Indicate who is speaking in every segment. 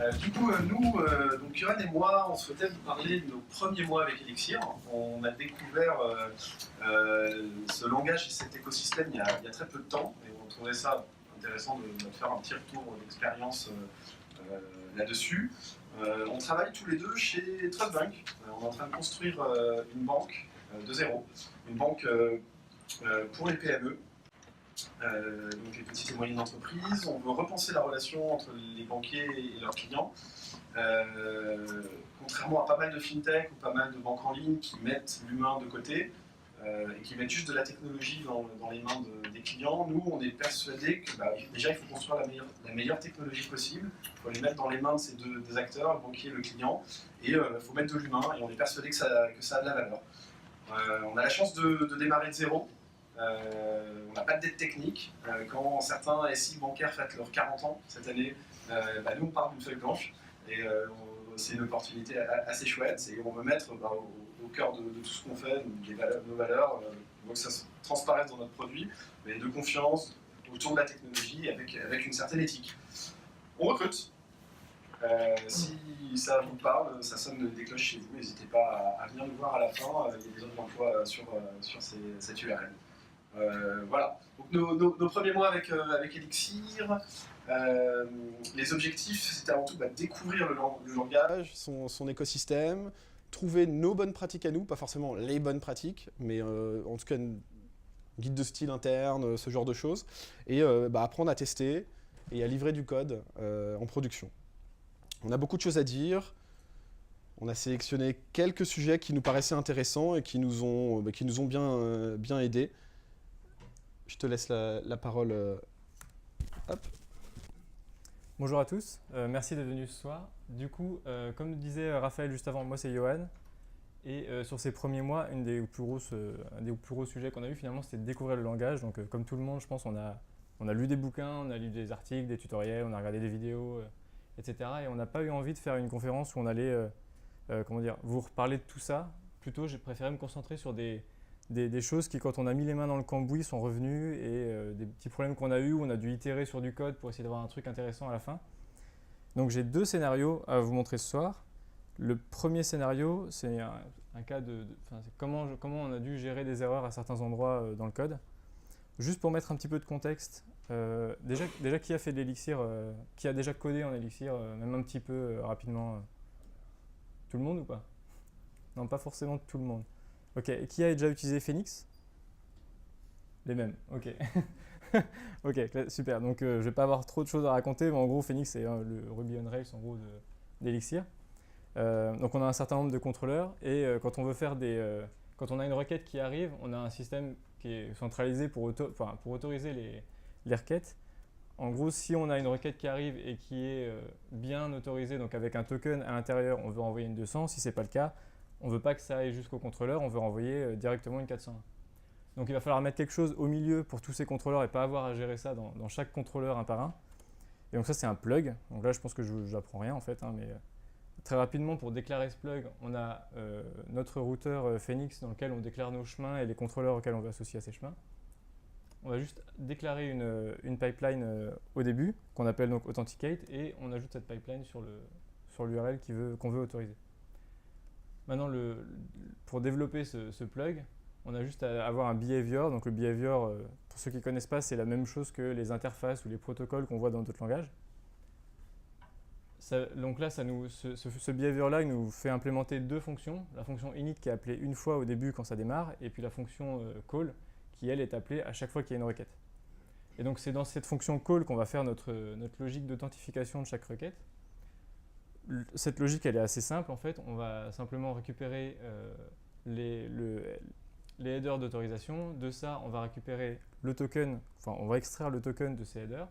Speaker 1: Donc Johan et moi, on souhaitait vous parler de nos premiers mois avec Elixir. On a découvert ce langage et cet écosystème il y a très peu de temps, et on trouvait ça intéressant de faire un petit retour d'expérience là-dessus. On travaille tous les deux chez Trustbank. On est en train de construire une banque de zéro, une banque pour les PME. Donc les petites et moyennes entreprises. On veut repenser la relation entre les banquiers et leurs clients. Contrairement à pas mal de fintech ou pas mal de banques en ligne qui mettent l'humain de côté et qui mettent juste de la technologie dans les mains des clients, nous on est persuadés que déjà il faut construire la meilleure technologie possible, il faut les mettre dans les mains de ces deux acteurs, le banquier et le client, et il faut mettre de l'humain, et on est persuadé que ça a de la valeur. On a la chance de démarrer de zéro. On n'a pas de dette technique. Quand certains SI bancaires fêtent leurs 40 ans cette année, nous on part d'une feuille blanche et c'est une opportunité assez chouette et on veut mettre au cœur de tout ce qu'on fait nos valeurs, on veut que ça se transparaisse dans notre produit, mais de confiance autour de la technologie avec une certaine éthique. On recrute. Si ça vous parle, ça sonne des cloches chez vous, n'hésitez pas à venir nous voir à la fin, il y a des offres d'emploi sur cette URL. Voilà, donc nos premiers mois avec Elixir, les objectifs c'était avant tout découvrir le langage, son écosystème, trouver nos bonnes pratiques à nous, pas forcément les bonnes pratiques, mais en tout cas un guide de style interne, ce genre de choses, et apprendre à tester et à livrer du code en production. On a beaucoup de choses à dire. On a sélectionné quelques sujets qui nous paraissaient intéressants et qui nous ont bien aidés. Je te laisse la parole. Hop.
Speaker 2: Bonjour à tous, merci d'être venus ce soir. Du coup, comme disait Raphaël juste avant, moi c'est Johan. Et sur ces premiers mois, un des plus gros sujets qu'on a eu finalement, c'était de découvrir le langage. Donc comme tout le monde, je pense, on a lu des bouquins, on a lu des articles, des tutoriels, on a regardé des vidéos, etc. Et on n'a pas eu envie de faire une conférence où on allait vous reparler de tout ça. Plutôt, j'ai préféré me concentrer sur des choses qui, quand on a mis les mains dans le cambouis, sont revenues et des petits problèmes qu'on a eu où on a dû itérer sur du code pour essayer d'avoir un truc intéressant à la fin. Donc j'ai deux scénarios à vous montrer ce soir. Le premier scénario, c'est un cas c'est comment on a dû gérer des erreurs à certains endroits dans le code. Juste pour mettre un petit peu de contexte, déjà qui a fait de l'Elixir, qui a déjà codé en Elixir, même un petit peu rapidement tout le monde ou pas? Non, pas forcément tout le monde. Ok, et qui a déjà utilisé Phoenix? Les mêmes, ok. Ok, super. Donc je ne vais pas avoir trop de choses à raconter, mais en gros, Phoenix, c'est le Ruby on Rails en gros d'Elixir. Donc on a un certain nombre de contrôleurs et quand on veut faire quand on a une requête qui arrive, on a un système qui est centralisé pour autoriser les requêtes. En gros, si on a une requête qui arrive et qui est bien autorisée, donc avec un token à l'intérieur, on veut envoyer une 200. Si ce n'est pas le cas, on ne veut pas que ça aille jusqu'au contrôleur, on veut renvoyer directement une 401. Donc il va falloir mettre quelque chose au milieu pour tous ces contrôleurs et pas avoir à gérer ça dans chaque contrôleur un par un. Et donc ça, c'est un plug. Donc là, je pense que je n'apprends rien en fait, mais très rapidement, pour déclarer ce plug, on a notre routeur Phoenix dans lequel on déclare nos chemins et les contrôleurs auxquels on veut associer à ces chemins. On va juste déclarer une pipeline au début, qu'on appelle donc Authenticate, et on ajoute cette pipeline sur l'URL qu'on veut autoriser. Maintenant, pour développer ce plug, on a juste à avoir un behavior. Donc le behavior, pour ceux qui ne connaissent pas, c'est la même chose que les interfaces ou les protocoles qu'on voit dans d'autres langages. Donc là, ce behavior-là, il nous fait implémenter deux fonctions. La fonction init qui est appelée une fois au début quand ça démarre, et puis la fonction call qui, elle, est appelée à chaque fois qu'il y a une requête. Et donc c'est dans cette fonction call qu'on va faire notre logique d'authentification de chaque requête. Cette logique, elle est assez simple en fait. On va simplement récupérer les headers d'autorisation. De ça, on va récupérer le token, on va extraire le token de ces headers.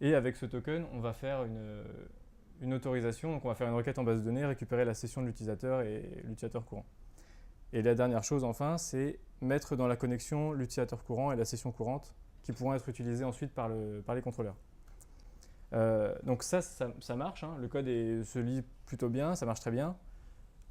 Speaker 2: Et avec ce token, on va faire une autorisation. Donc on va faire une requête en base de données, récupérer la session de l'utilisateur et l'utilisateur courant. Et la dernière chose enfin, c'est mettre dans la connexion l'utilisateur courant et la session courante qui pourront être utilisées ensuite par les contrôleurs. Donc ça marche, hein. Le code se lit plutôt bien, ça marche très bien.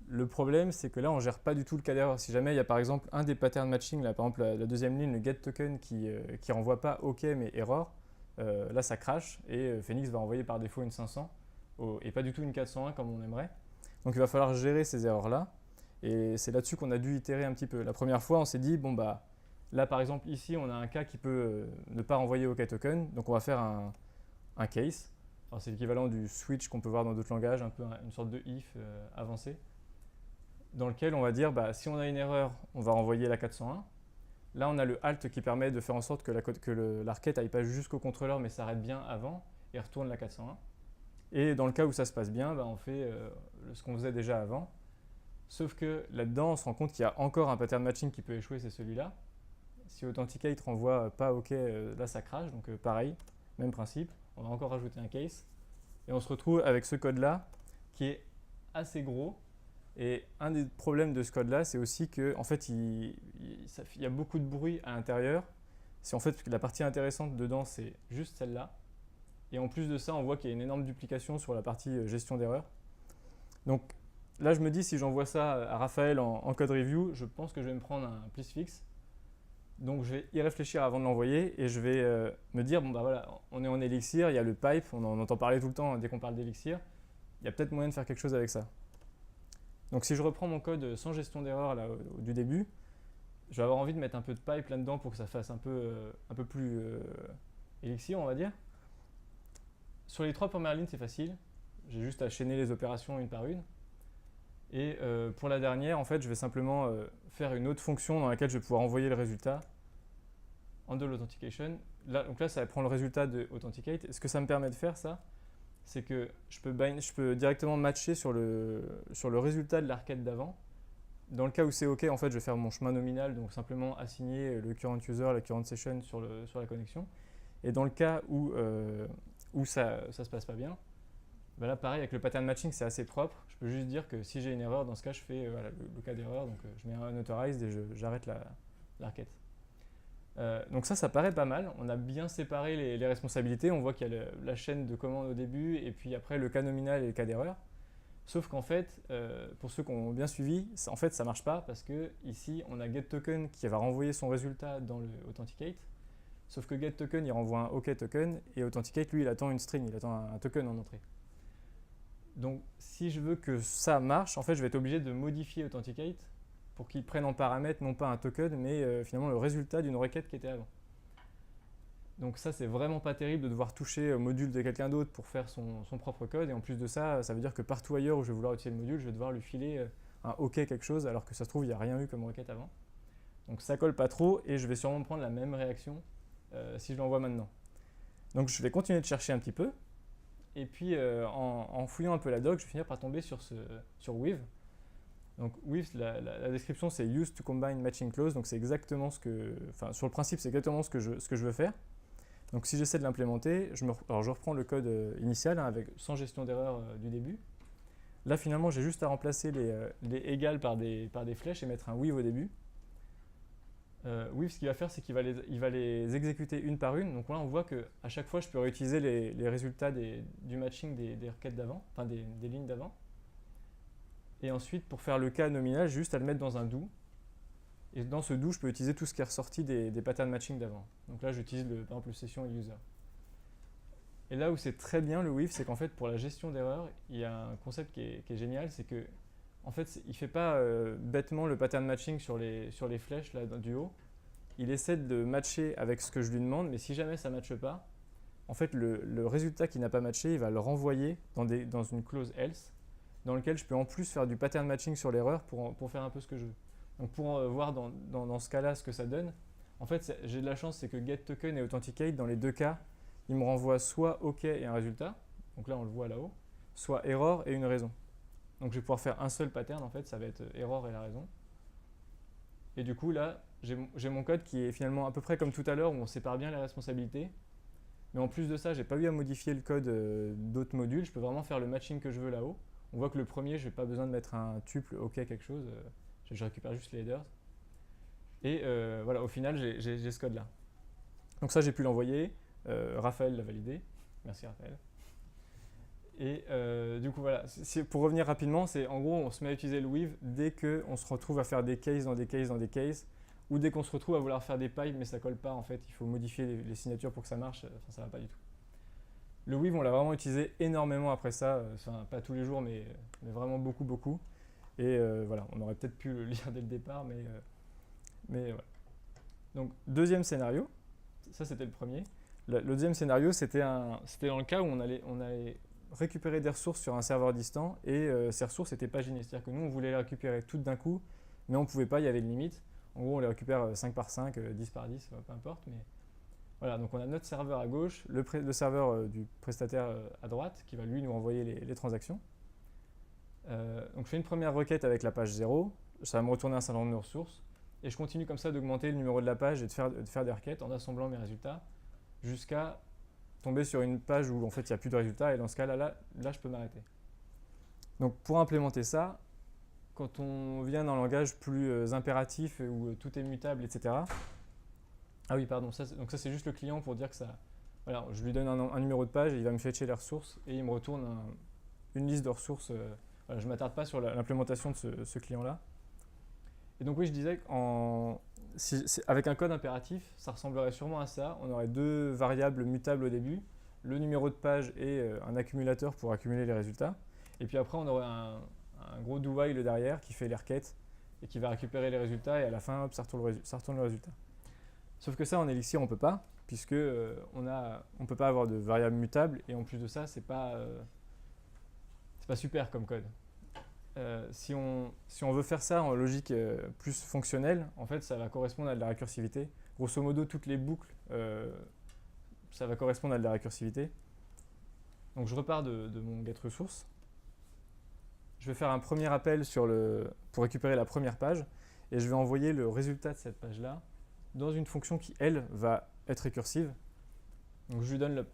Speaker 2: Le problème, c'est que là, on ne gère pas du tout le cas d'erreur. Si jamais il y a par exemple un des pattern matching, là, par exemple la deuxième ligne, le get token qui ne renvoie pas OK mais error, là ça crache et Phoenix va envoyer par défaut une 500 et pas du tout une 401 comme on aimerait. Donc il va falloir gérer ces erreurs-là. Et c'est là-dessus qu'on a dû itérer un petit peu. La première fois, on s'est dit, bon bah, là par exemple, ici, on a un cas qui peut ne pas renvoyer OK token. Donc on va faire un case. Alors c'est l'équivalent du switch qu'on peut voir dans d'autres langages, un peu une sorte de if avancé, dans lequel on va dire, bah, si on a une erreur, on va renvoyer la 401. Là, on a le halt qui permet de faire en sorte que la requête n'aille pas jusqu'au contrôleur, mais s'arrête bien avant et retourne la 401. Et dans le cas où ça se passe bien, bah, on fait ce qu'on faisait déjà avant. Sauf que là-dedans, on se rend compte qu'il y a encore un pattern matching qui peut échouer, c'est celui-là. Si Authenticate renvoie pas OK, là ça crache. Donc pareil, même principe. On va encore rajouter un case. Et on se retrouve avec ce code-là qui est assez gros. Et un des problèmes de ce code-là, c'est aussi qu'en fait, il y a beaucoup de bruit à l'intérieur. En fait, la partie intéressante dedans, c'est juste celle-là. Et en plus de ça, on voit qu'il y a une énorme duplication sur la partie gestion d'erreurs. Donc là, je me dis, si j'envoie ça à Raphaël en code review, je pense que je vais me prendre un please fix. Donc je vais y réfléchir avant de l'envoyer et je vais me dire, bon bah voilà, on est en Elixir, il y a le pipe, on en entend parler tout le temps dès qu'on parle d'Elixir. Il y a peut-être moyen de faire quelque chose avec ça. Donc si je reprends mon code sans gestion d'erreur du début, je vais avoir envie de mettre un peu de pipe là-dedans pour que ça fasse un peu plus Elixir, on va dire. Sur les 3 premières lignes, c'est facile. J'ai juste à chaîner les opérations une par une. Et pour la dernière, en fait, je vais simplement faire une autre fonction dans laquelle je vais pouvoir envoyer le résultat handle authentication. Donc là, ça va prendre le résultat de authenticate. Et ce que ça me permet de faire, ça, c'est que je peux directement matcher sur le résultat de la requête d'avant. Dans le cas où c'est OK, en fait, je vais faire mon chemin nominal, donc simplement assigner le current user, la current session sur la connexion. Et dans le cas où ça ne se passe pas bien, ben là, pareil, avec le pattern matching, c'est assez propre. Je peux juste dire que si j'ai une erreur, dans ce cas, je fais voilà, le cas d'erreur, donc je mets un unauthorized et j'arrête la requête. Donc ça paraît pas mal. On a bien séparé les responsabilités. On voit qu'il y a la chaîne de commandes au début et puis après le cas nominal et le cas d'erreur. Sauf qu'en fait, pour ceux qui ont bien suivi, en fait, ça ne marche pas parce que ici, on a getToken qui va renvoyer son résultat dans le authenticate. Sauf que getToken, il renvoie un OK token et authenticate, lui, il attend une string, il attend un token en entrée. Donc, si je veux que ça marche, en fait, je vais être obligé de modifier authenticate pour qu'il prenne en paramètre non pas un token, mais finalement le résultat d'une requête qui était avant. Donc ça, c'est vraiment pas terrible de devoir toucher au module de quelqu'un d'autre pour faire son propre code. Et en plus de ça, ça veut dire que partout ailleurs où je vais vouloir utiliser le module, je vais devoir lui filer un OK quelque chose, alors que ça se trouve, il n'y a rien eu comme requête avant. Donc ça colle pas trop et je vais sûrement prendre la même réaction si je l'envoie maintenant. Donc je vais continuer de chercher un petit peu. Et puis en fouillant un peu la doc, je vais finir par tomber sur Weave. Donc Weave, la description c'est Used to combine matching clause, donc c'est exactement sur le principe c'est exactement ce que je veux faire. Donc si j'essaie de l'implémenter, alors je reprends le code initial sans gestion d'erreur du début. Là finalement j'ai juste à remplacer les égales par des flèches et mettre un Weave au début. Weave, ce qu'il va faire, c'est qu'il va les exécuter une par une. Donc là, on voit qu'à chaque fois, je peux réutiliser les résultats du matching des requêtes d'avant, enfin des lignes d'avant. Et ensuite, pour faire le cas nominal, j'ai juste à le mettre dans un do. Et dans ce do, je peux utiliser tout ce qui est ressorti des patterns matching d'avant. Donc là, j'utilise par exemple le session et user. Et là où c'est très bien le Weave, c'est qu'en fait, pour la gestion d'erreurs, il y a un concept qui est génial, c'est que en fait, il ne fait pas bêtement le pattern matching sur les flèches là, du haut. Il essaie de matcher avec ce que je lui demande, mais si jamais ça ne matche pas, en fait, le résultat qui n'a pas matché, il va le renvoyer dans une clause else, dans lequel je peux en plus faire du pattern matching sur l'erreur pour faire un peu ce que je veux. Donc pour voir dans ce cas-là ce que ça donne, en fait, j'ai de la chance, c'est que getToken et authenticate, dans les deux cas, ils me renvoient soit OK et un résultat, donc là on le voit là-haut, soit error et une raison. Donc je vais pouvoir faire un seul pattern, en fait, ça va être error et la raison. Et du coup, là, j'ai mon code qui est finalement à peu près comme tout à l'heure où on sépare bien les responsabilités. Mais en plus de ça, je n'ai pas eu à modifier le code d'autres modules. Je peux vraiment faire le matching que je veux là-haut. On voit que le premier, je n'ai pas besoin de mettre un tuple OK quelque chose. Je récupère juste les headers. Et voilà, au final, j'ai ce code-là. Donc ça, j'ai pu l'envoyer. Raphaël l'a validé. Merci Raphaël. Et du coup, voilà, pour revenir rapidement, c'est en gros, on se met à utiliser le Weave dès qu'on se retrouve à faire des cases dans des cases dans des cases, ou dès qu'on se retrouve à vouloir faire des pipes, mais ça colle pas, en fait, il faut modifier les signatures pour que ça marche, enfin, ça va pas du tout. Le Weave, on l'a vraiment utilisé énormément après ça, enfin, pas tous les jours, mais vraiment beaucoup, beaucoup. Et voilà, on aurait peut-être pu le lire dès le départ, mais voilà. Donc, deuxième scénario, ça c'était le premier. Le deuxième scénario, c'était dans le cas où on allait récupérer des ressources sur un serveur distant et ces ressources n'étaient paginées. C'est-à-dire que nous, on voulait les récupérer toutes d'un coup, mais on ne pouvait pas, il y avait une limite. En gros, on les récupère 5 par 5, 10 par 10, peu importe. Mais voilà, donc on a notre serveur à gauche, le serveur du prestataire à droite qui va lui nous envoyer les transactions. Donc je fais une première requête avec la page 0, ça va me retourner un certain nombre de ressources, et je continue comme ça d'augmenter le numéro de la page et de faire des requêtes en assemblant mes résultats jusqu'à tomber sur une page où en fait il n'y a plus de résultats, et dans ce cas là, je peux m'arrêter. Donc pour implémenter ça, quand on vient dans un langage plus impératif où tout est mutable, etc. Ah oui, pardon, donc ça c'est juste le client pour dire que ça. Voilà, je lui donne un numéro de page et il va me fetcher les ressources et il me retourne une liste de ressources. Voilà, je ne m'attarde pas sur l'implémentation de ce client-là. Et donc oui, je disais qu'avec un code impératif, ça ressemblerait sûrement à ça. On aurait deux variables mutables au début, le numéro de page et un accumulateur pour accumuler les résultats. Et puis après, on aurait un gros do while derrière qui fait les requêtes et qui va récupérer les résultats, et à la fin, hop, ça retourne le résultat. Sauf que ça, en Elixir, on ne peut pas, puisque on ne peut pas avoir de variable mutable, et en plus de ça, c'est pas super comme code. Si on veut faire ça en logique plus fonctionnelle, en fait, ça va correspondre à de la récursivité. Grosso modo, toutes les boucles, ça va correspondre à de la récursivité. Donc je repars de mon getResource. Je vais faire un premier appel pour récupérer la première page, et je vais envoyer le résultat de cette page-là dans une fonction qui, elle, va être récursive. Donc je lui donne le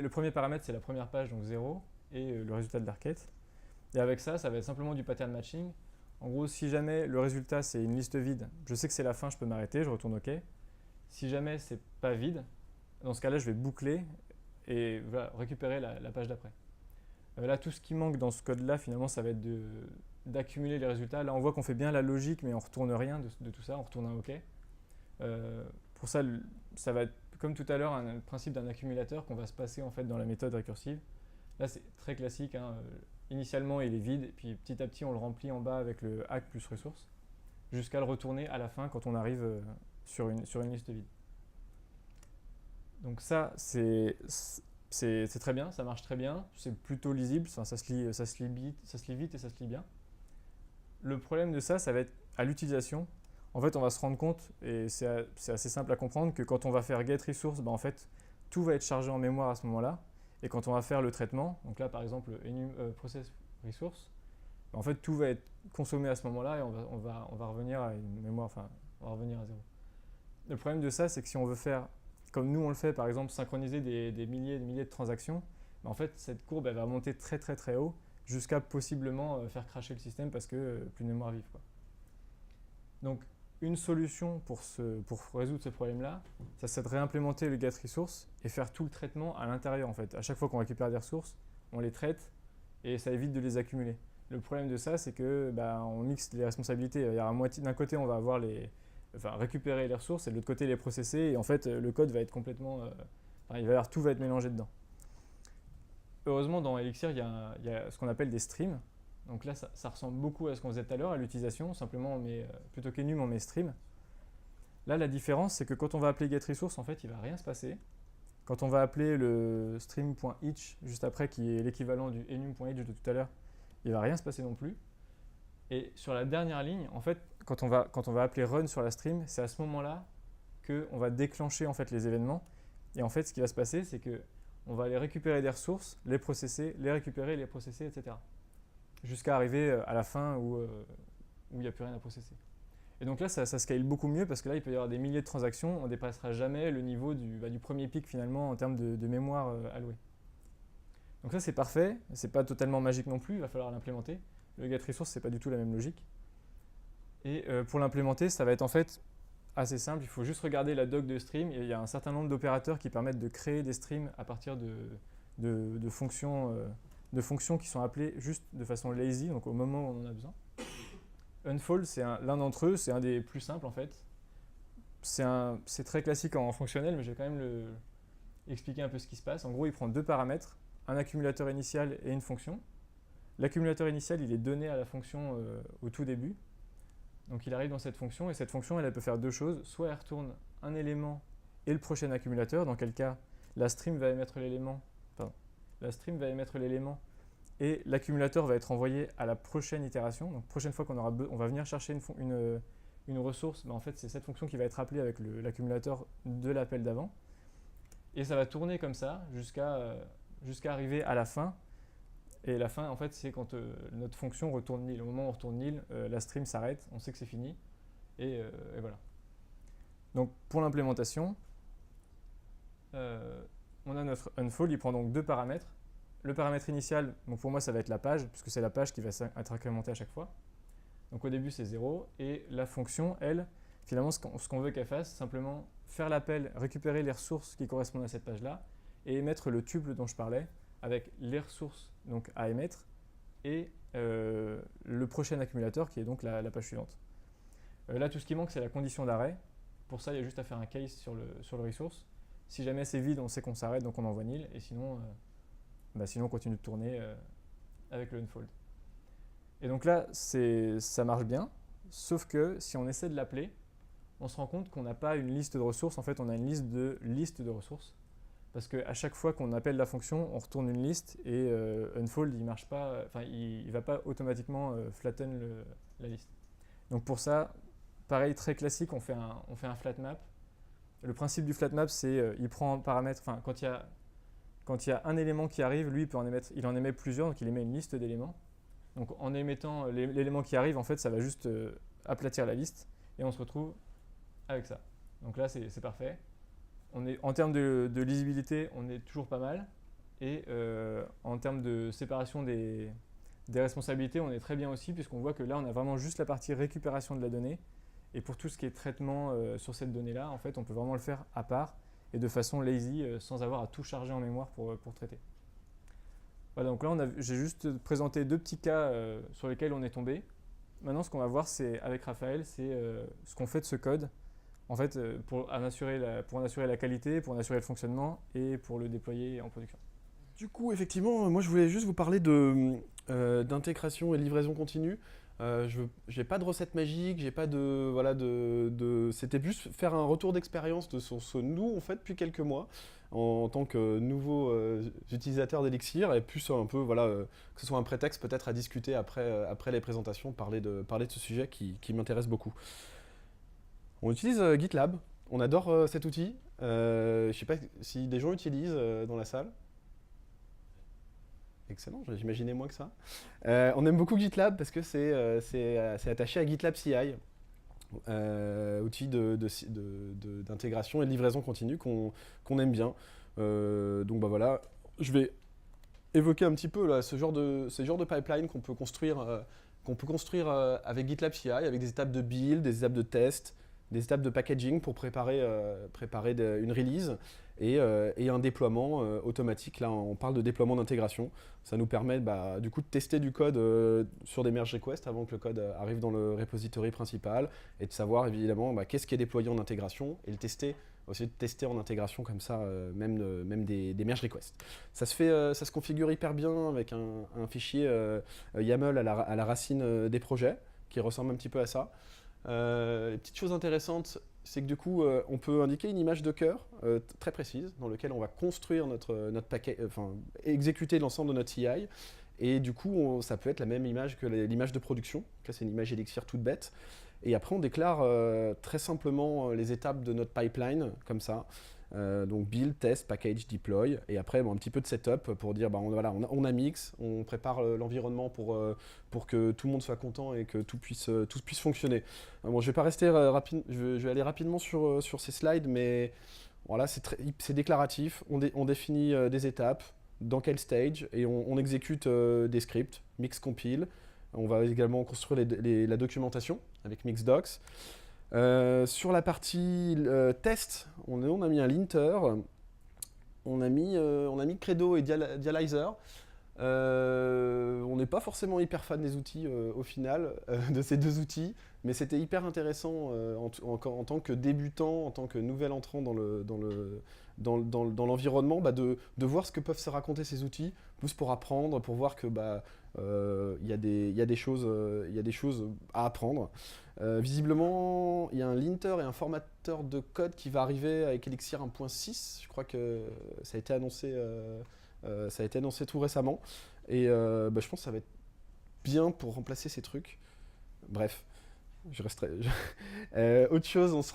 Speaker 2: premier paramètre, c'est la première page, donc 0, et le résultat de la requête. Et avec ça, ça va être simplement du pattern matching. En gros, si jamais le résultat c'est une liste vide, je sais que c'est la fin, je peux m'arrêter, je retourne OK. Si jamais c'est pas vide, dans ce cas-là, je vais boucler et voilà, récupérer la page d'après. Là, tout ce qui manque dans ce code-là, finalement, ça va être d'accumuler les résultats. Là, on voit qu'on fait bien la logique, mais on ne retourne rien de tout ça, on retourne un OK. Pour ça, ça va être, comme tout à l'heure, un principe d'un accumulateur qu'on va se passer en fait dans la méthode récursive. Là, c'est très classique. Initialement, il est vide, et puis petit à petit, on le remplit en bas avec le hack plus ressources, jusqu'à le retourner à la fin quand on arrive sur une liste vide. Donc ça, c'est très bien, ça marche très bien, c'est plutôt lisible, ça se lit vite et ça se lit bien. Le problème de ça, ça va être à l'utilisation. En fait, on va se rendre compte, et c'est assez simple à comprendre, que quand on va faire getResource, en fait, tout va être chargé en mémoire à ce moment-là. Et quand on va faire le traitement, donc là par exemple process resource, en fait tout va être consommé à ce moment-là, et on va revenir à une mémoire, enfin on va revenir à 0. Le problème de ça, c'est que si on veut faire, comme nous on le fait par exemple, synchroniser des milliers et des milliers de transactions, en fait cette courbe elle va monter très très très haut, jusqu'à possiblement faire crasher le système parce que plus de mémoire vive, quoi. Donc une solution pour résoudre ce problème-là, ça serait de réimplémenter le getResource et faire tout le traitement à l'intérieur en fait. À chaque fois qu'on récupère des ressources, on les traite et ça évite de les accumuler. Le problème de ça, c'est que on mixe les responsabilités. Il y a d'un côté, on va avoir récupérer les ressources, et de l'autre côté les processer, et en fait le code va être complètement, tout va être mélangé dedans. Heureusement, dans Elixir, il y a ce qu'on appelle des streams. Donc là, ça ressemble beaucoup à ce qu'on faisait tout à l'heure, à l'utilisation. Simplement, plutôt qu'enum, on met stream. Là, la différence, c'est que quand on va appeler getResource, en fait, il ne va rien se passer. Quand on va appeler le stream.each juste après, qui est l'équivalent du enum.each de tout à l'heure, il ne va rien se passer non plus. Et sur la dernière ligne, en fait, quand on va appeler run sur la stream, c'est à ce moment-là qu'on va déclencher en fait les événements. Et en fait, ce qui va se passer, c'est qu'on va aller récupérer des ressources, les processer, les récupérer, les processer, etc. Jusqu'à arriver à la fin où il n'y a plus rien à processer. Et donc là, ça scale beaucoup mieux, parce que là, il peut y avoir des milliers de transactions, on ne dépassera jamais le niveau du premier pic finalement en termes de mémoire allouée. Donc ça, c'est parfait, c'est pas totalement magique non plus, il va falloir l'implémenter. Le getResource, c'est pas du tout la même logique. Et pour l'implémenter, ça va être en fait assez simple, il faut juste regarder la doc de stream, et il y a un certain nombre d'opérateurs qui permettent de créer des streams à partir de fonctions qui sont appelées juste de façon lazy, donc au moment où on en a besoin. Unfold, c'est l'un d'entre eux, c'est un des plus simples en fait. C'est très classique en fonctionnel, mais je vais quand même expliquer un peu ce qui se passe. En gros, il prend deux paramètres, un accumulateur initial et une fonction. L'accumulateur initial, il est donné à la fonction au tout début. Donc il arrive dans cette fonction, et cette fonction, elle peut faire deux choses. Soit elle retourne un élément et le prochain accumulateur, dans quel cas la stream va émettre l'élément, et l'accumulateur va être envoyé à la prochaine itération. Donc prochaine fois on va venir chercher une ressource, en fait c'est cette fonction qui va être appelée avec l'accumulateur de l'appel d'avant. Et ça va tourner comme ça jusqu'à arriver à la fin. Et la fin, en fait, c'est quand notre fonction retourne nil. Au moment où on retourne nil, la stream s'arrête, on sait que c'est fini. Et voilà. Donc pour l'implémentation, on a notre unfold, il prend donc deux paramètres. Le paramètre initial, donc pour moi ça va être la page, puisque c'est la page qui va être incrémentée à chaque fois. Donc au début c'est 0, et la fonction, elle, finalement ce qu'on veut qu'elle fasse, c'est simplement faire l'appel, récupérer les ressources qui correspondent à cette page-là, et émettre le tuple dont je parlais, avec les ressources donc, à émettre, et le prochain accumulateur qui est donc la page suivante. Là tout ce qui manque c'est la condition d'arrêt. Pour ça il y a juste à faire un case sur le resource. Si jamais c'est vide, on sait qu'on s'arrête, donc on envoie nil, et sinon on continue de tourner avec le unfold. Et donc là, ça marche bien, sauf que si on essaie de l'appeler, on se rend compte qu'on n'a pas une liste de ressources, en fait on a une liste de ressources. Parce qu'à chaque fois qu'on appelle la fonction, on retourne une liste, et unfold, il marche pas, il va pas automatiquement flatten la liste. Donc pour ça, pareil, très classique, on fait un flat map. Le principe du flat map, c'est il prend un paramètre, quand il y a un élément qui arrive, lui, il en émet plusieurs, donc il émet une liste d'éléments. Donc en émettant l'élément qui arrive, en fait, ça va juste aplatir la liste, et on se retrouve avec ça. Donc là, c'est parfait. En termes de lisibilité, on est toujours pas mal, et en termes de séparation des responsabilités, on est très bien aussi, puisqu'on voit que là, on a vraiment juste la partie récupération de la donnée, et pour tout ce qui est traitement sur cette donnée-là, en fait, on peut vraiment le faire à part, et de façon lazy, sans avoir à tout charger en mémoire pour traiter. Voilà, donc là, j'ai juste présenté deux petits cas sur lesquels on est tombé. Maintenant, ce qu'on va voir avec Raphaël, c'est ce qu'on fait de ce code, en fait, pour en assurer la qualité, pour en assurer le fonctionnement, et pour le déployer en production.
Speaker 3: Du coup, effectivement, moi je voulais juste vous parler d'intégration et de livraison continue. Je n'ai pas de recette magique, j'ai pas c'était plus faire un retour d'expérience de ce que nous on fait depuis quelques mois en tant que nouveaux utilisateurs d'Elixir, et plus un peu que ce soit un prétexte peut-être à discuter après les présentations, parler de ce sujet qui m'intéresse beaucoup. On utilise GitLab, on adore cet outil. Je ne sais pas si des gens utilisent dans la salle. Excellent, j'imaginais moins que ça. On aime beaucoup GitLab parce que c'est attaché à GitLab CI, outil d'intégration et de livraison continue qu'on aime bien. Donc voilà, je vais évoquer un petit peu là, ce genre de pipeline qu'on peut construire avec GitLab CI, avec des étapes de build, des étapes de test, des étapes de packaging pour préparer une release, et un déploiement automatique. Là, on parle de déploiement d'intégration. Ça nous permet du coup de tester du code sur des merge requests avant que le code arrive dans le repository principal, et de savoir évidemment qu'est-ce qui est déployé en intégration, et le tester, aussi de tester en intégration comme ça, même des merge requests. Ça se configure hyper bien avec un fichier YAML à la racine des projets, qui ressemble un petit peu à ça. Les petites choses intéressantes, c'est que du coup, on peut indiquer une image Docker très précise, dans laquelle on va construire notre paquet, exécuter l'ensemble de notre CI. Et du coup, ça peut être la même image que l'image de production. Là, c'est une image Elixir toute bête. Et après, on déclare très simplement les étapes de notre pipeline, comme ça. Donc build, test, package, deploy, et après un petit peu de setup pour dire on a mix, on prépare l'environnement pour que tout le monde soit content et que tout puisse fonctionner. Bon, je vais pas rester rapide, je vais aller rapidement sur ces slides, mais voilà, c'est déclaratif, on définit des étapes, dans quel stage, et on exécute des scripts, mix compile. On va également construire la documentation avec Mixdocs. Sur la partie test, on a mis un linter, on a mis Credo et Dialyzer. On n'est pas forcément hyper fan des outils au final, de ces deux outils. mais c'était hyper intéressant en tant que débutant, en tant que nouvel entrant dans l'environnement, de voir ce que peuvent se raconter ces outils, plus pour apprendre, pour voir que il y a des choses à apprendre. Visiblement, il y a un linter et un formateur de code qui va arriver avec Elixir 1.6. Je crois que ça a été annoncé, tout récemment. Et je pense que ça va être bien pour remplacer ces trucs. Bref. Je resterai. Autre chose, on s'est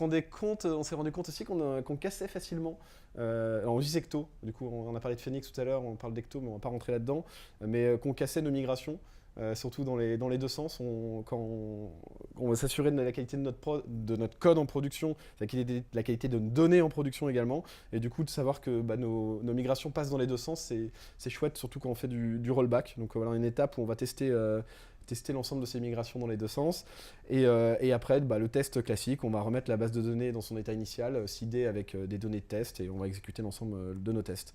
Speaker 3: rendu compte aussi qu'on cassait facilement. Alors on dit Ecto, du coup on a parlé de Phoenix tout à l'heure, on parle d'Ecto, mais on va pas rentrer là-dedans. Mais qu'on cassait nos migrations, surtout dans les deux sens. Quand on va s'assurer de la qualité de notre code en production, la qualité de nos données en production également. Et du coup de savoir que nos migrations passent dans les deux sens, c'est chouette, surtout quand on fait du rollback. Donc voilà une étape où on va tester l'ensemble de ces migrations dans les deux sens. Et après, le test classique, on va remettre la base de données dans son état initial, seedé avec des données de test, et on va exécuter l'ensemble de nos tests.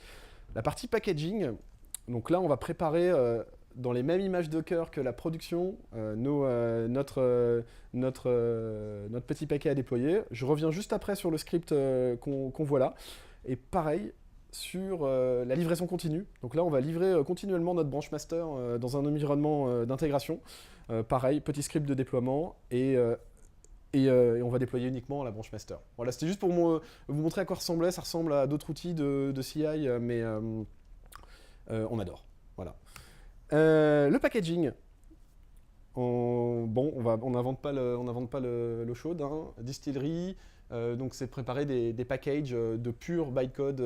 Speaker 3: La partie packaging, donc là, on va préparer dans les mêmes images Docker que la production, notre petit paquet à déployer. Je reviens juste après sur le script qu'on voit là. Et pareil, sur la livraison continue. Donc là, on va livrer continuellement notre branch master dans un environnement d'intégration. Pareil, petit script de déploiement et on va déployer uniquement la branch master. Voilà, c'était juste pour vous montrer à quoi ressemblait. Ça ressemble à d'autres outils de CI, mais on adore. Voilà. Le packaging. On n'invente pas l'eau chaude. Hein. Distillery. Donc c'est préparer des packages de pur bytecode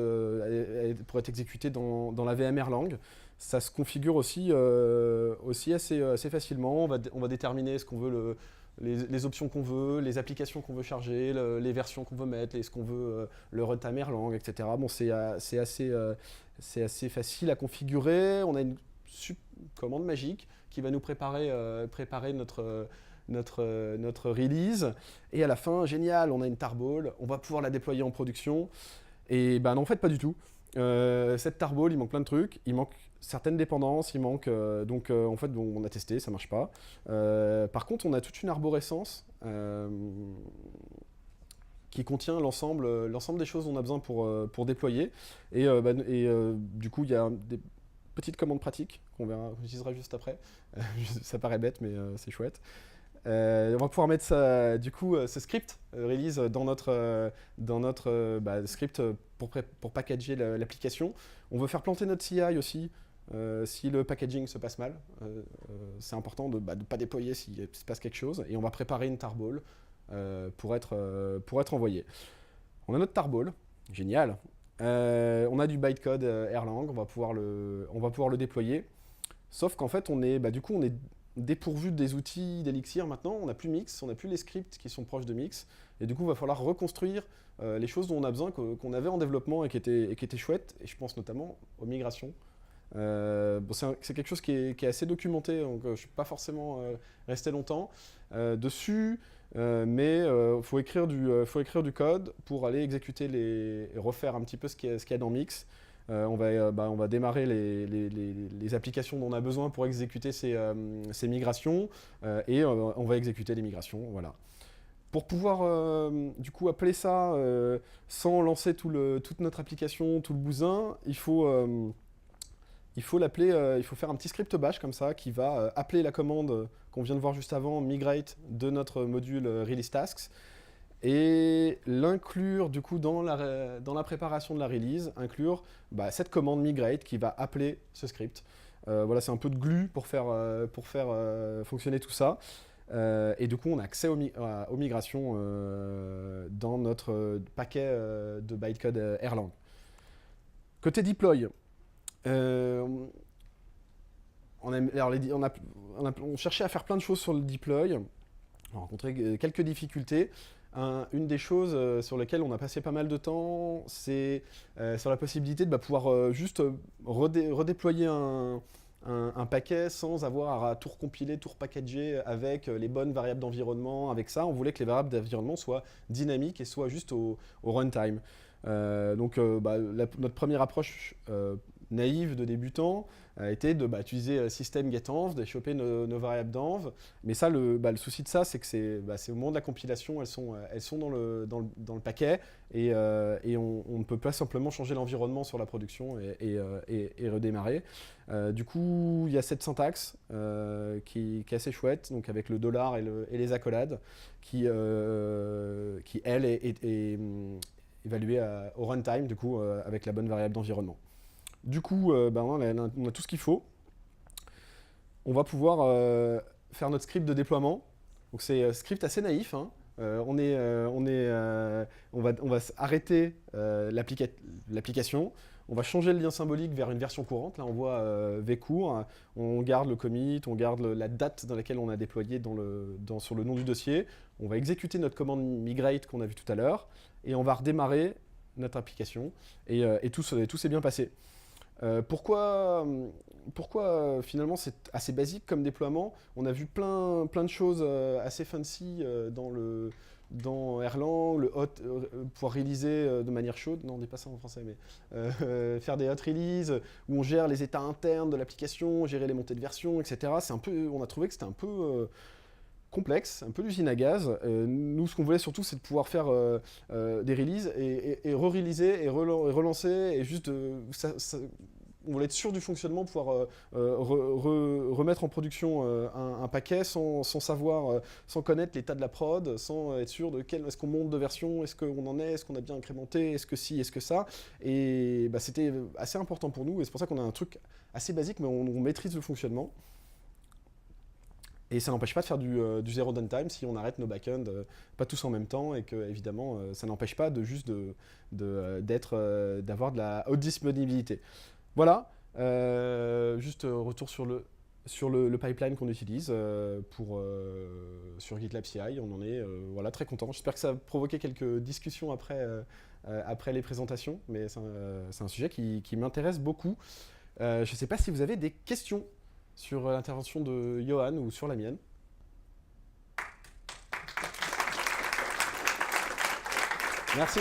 Speaker 3: pour être exécutés dans la VM Erlang. Ça se configure aussi assez facilement. On va déterminer ce qu'on veut, les options qu'on veut, les applications qu'on veut charger, les versions qu'on veut mettre, ce qu'on veut, le runtime Erlang, etc. Bon, c'est assez facile à configurer. On a une commande magique qui va nous préparer notre release, et à la fin, génial, on a une tarball, on va pouvoir la déployer en production, et non, en fait pas du tout. Cette tarball, il manque plein de trucs, il manque certaines dépendances, il manque, en fait on a testé, ça marche pas. Par contre, on a toute une arborescence qui contient l'ensemble des choses dont on a besoin pour déployer, et du coup, il y a des petites commandes pratiques qu'on utilisera juste après. Ça paraît bête, mais c'est chouette. On va pouvoir mettre ce script release dans notre script pour packager l'application. On veut faire planter notre CI aussi si le packaging se passe mal. C'est important de ne pas déployer s'il se passe quelque chose. Et on va préparer une tarball pour être envoyé. On a notre tarball, génial. On a du bytecode Erlang, on va pouvoir le déployer. Sauf qu'en fait, on est dépourvu des outils d'Elixir maintenant. On n'a plus Mix, on n'a plus les scripts qui sont proches de Mix. Et du coup, il va falloir reconstruire les choses dont on a besoin, qu'on avait en développement et qui étaient chouettes. Et je pense notamment aux migrations. C'est quelque chose qui est assez documenté, donc je ne suis pas forcément resté longtemps dessus. Mais il faut écrire du code pour aller exécuter et refaire un petit peu ce qu'il y a dans Mix. On va démarrer les applications dont on a besoin pour exécuter ces migrations et on va exécuter les migrations. Voilà. Pour pouvoir du coup appeler ça sans lancer toute notre application, tout le bousin, il faut l'appeler, il faut faire un petit script bash comme ça qui va appeler la commande qu'on vient de voir juste avant, migrate, de notre module release tasks, et l'inclure du coup dans la préparation de la release, inclure cette commande migrate qui va appeler ce script. Voilà, c'est un peu de glue pour faire fonctionner tout ça. Et du coup, on a accès aux migrations dans notre paquet de bytecode Erlang. Côté deploy, on cherchait à faire plein de choses sur le deploy. On a rencontré quelques difficultés. Une des choses sur lesquelles on a passé pas mal de temps, c'est sur la possibilité de pouvoir juste redéployer un paquet sans avoir à tout recompiler, tout repackager avec les bonnes variables d'environnement. Avec ça, on voulait que les variables d'environnement soient dynamiques et soient juste au runtime. Notre première approche naïve de débutant était d'utiliser système getEnv, de choper nos variables d'env. Mais ça, le souci de ça, c'est que c'est au moment de la compilation, elles sont dans le paquet et on ne peut pas simplement changer l'environnement sur la production et redémarrer. Du coup, il y a cette syntaxe qui est assez chouette, donc avec le dollar et les accolades, qui elle, est évaluée au runtime, du coup, avec la bonne variable d'environnement. Du coup, on a tout ce qu'il faut. On va pouvoir faire notre script de déploiement. Donc c'est un script assez naïf, hein. On va arrêter l'application. On va changer le lien symbolique vers une version courante. Là, on voit vcourt. On garde le commit, on garde la date dans laquelle on a déployé sur le nom du dossier. On va exécuter notre commande migrate qu'on a vu tout à l'heure. Et on va redémarrer notre application. Et tout s'est bien passé. Pourquoi finalement c'est assez basique comme déploiement? On a vu plein de choses assez fancy dans Erlang, le hot, pouvoir réaliser de manière chaude, non on dit pas ça en français, mais faire des hot release où on gère les états internes de l'application, gérer les montées de version, etc. On a trouvé que c'était un peu complexe, un peu l'usine à gaz. Nous, ce qu'on voulait surtout, c'est de pouvoir faire des releases et re-releaser et relancer. Et juste, on voulait être sûr du fonctionnement, pouvoir remettre en production un paquet sans savoir, sans connaître l'état de la prod, sans être sûr de est-ce qu'on monte de version, est-ce qu'on en est-ce qu'on a bien incrémenté, est-ce que si, est-ce que ça. Et c'était assez important pour nous. Et c'est pour ça qu'on a un truc assez basique, mais on maîtrise le fonctionnement. Et ça n'empêche pas de faire du zero downtime si on arrête nos backends pas tous en même temps et que évidemment ça n'empêche pas d'avoir de la haute disponibilité. Voilà, juste retour sur le pipeline qu'on utilise sur GitLab CI. On en est très content. J'espère que ça a provoqué quelques discussions après les présentations, mais c'est un sujet qui m'intéresse beaucoup. Je ne sais pas si vous avez des questions sur l'intervention de Johan ou sur la mienne. Merci.